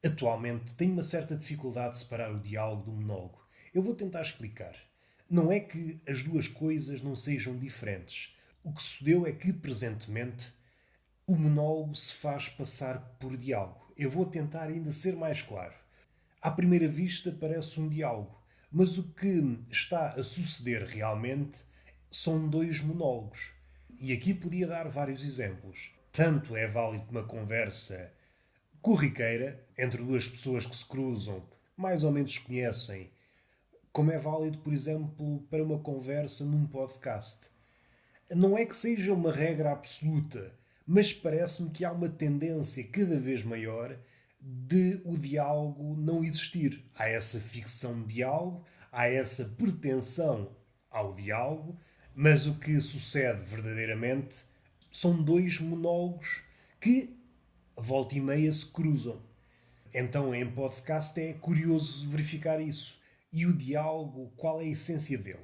Atualmente tenho uma certa dificuldade de separar o diálogo do monólogo. Eu vou tentar explicar. Não é que as duas coisas não sejam diferentes. O que sucedeu é que, presentemente, o monólogo se faz passar por diálogo. Eu vou tentar ainda ser mais claro. À primeira vista parece um diálogo, mas o que está a suceder realmente são dois monólogos. E aqui podia dar vários exemplos. Tanto é válido uma conversa corriqueira entre duas pessoas que se cruzam, mais ou menos se conhecem, como é válido, por exemplo, para uma conversa num podcast. Não é que seja uma regra absoluta, mas parece-me que há uma tendência cada vez maior de o diálogo não existir. Há essa ficção de diálogo, há essa pretensão ao diálogo, mas o que sucede verdadeiramente são dois monólogos que, volta e meia, se cruzam. Então, em podcast é curioso verificar isso. E o diálogo, qual é a essência dele?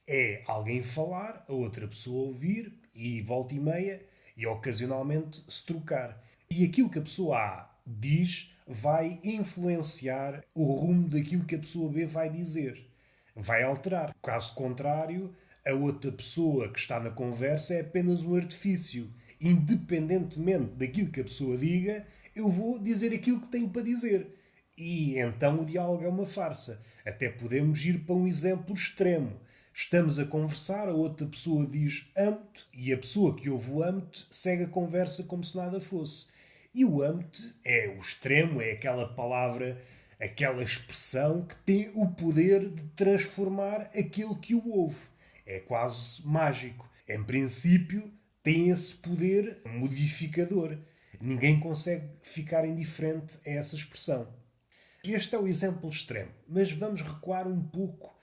É alguém falar, a outra pessoa ouvir, e volta e meia, e ocasionalmente se trocar. E aquilo que a pessoa A diz vai influenciar o rumo daquilo que a pessoa B vai dizer. Vai alterar. Caso contrário, a outra pessoa que está na conversa é apenas um artifício. Independentemente daquilo que a pessoa diga, eu vou dizer aquilo que tenho para dizer. E então o diálogo é uma farsa. Até podemos ir para um exemplo extremo. Estamos a conversar, a outra pessoa diz amo-te e a pessoa que ouve o amo-te segue a conversa como se nada fosse. E o amo-te é o extremo, é aquela palavra, aquela expressão que tem o poder de transformar aquele que o ouve. É quase mágico. Em princípio, tem esse poder modificador. Ninguém consegue ficar indiferente a essa expressão. Este é o exemplo extremo, mas vamos recuar um pouco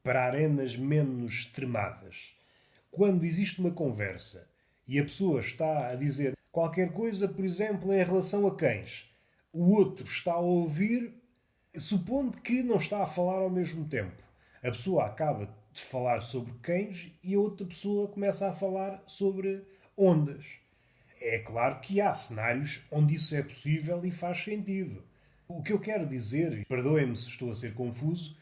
para arenas menos extremadas. Quando existe uma conversa e a pessoa está a dizer qualquer coisa, por exemplo, em relação a cães, o outro está a ouvir, supondo que não está a falar ao mesmo tempo. A pessoa acaba de falar sobre cães e a outra pessoa começa a falar sobre ondas. É claro que há cenários onde isso é possível e faz sentido. O que eu quero dizer, perdoem-me se estou a ser confuso,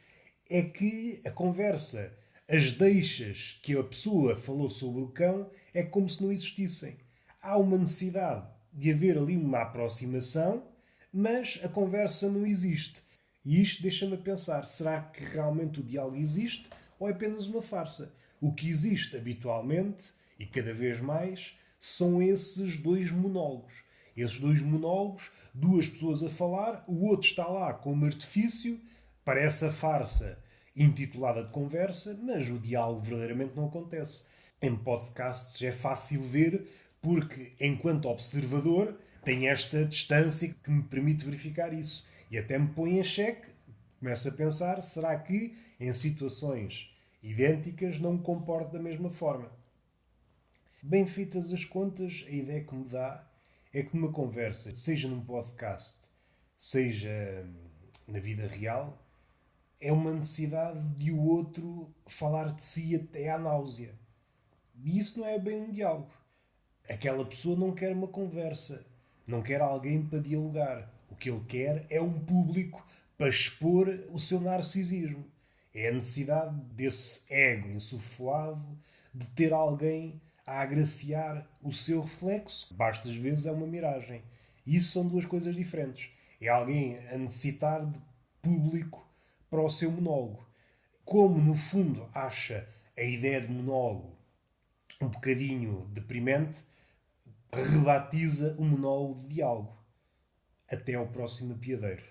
é que a conversa, as deixas que a pessoa falou sobre o cão, é como se não existissem. Há uma necessidade de haver ali uma aproximação, mas a conversa não existe. E isto deixa-me a pensar: será que realmente o diálogo existe ou é apenas uma farsa? O que existe habitualmente, e cada vez mais, são esses dois monólogos. Esses dois monólogos, duas pessoas a falar, o outro está lá como artifício, parece a farsa intitulada de conversa, mas o diálogo verdadeiramente não acontece. Em podcasts é fácil ver, porque enquanto observador tem esta distância que me permite verificar isso. E até me põe em xeque, começo a pensar, será que em situações idênticas não me comporto da mesma forma? Bem feitas as contas, a ideia que me dá é que numa conversa, seja num podcast, seja na vida real, é uma necessidade de o outro falar de si até à náusea. E isso não é bem um diálogo. Aquela pessoa não quer uma conversa, não quer alguém para dialogar. O que ele quer é um público para expor o seu narcisismo. É a necessidade desse ego insuflado de ter alguém a agraciar o seu reflexo. Basta às vezes é uma miragem. E isso são duas coisas diferentes. É alguém a necessitar de público para o seu monólogo. Como no fundo acha a ideia de monólogo um bocadinho deprimente, rebatiza o monólogo de diálogo. Até ao próximo piadeiro.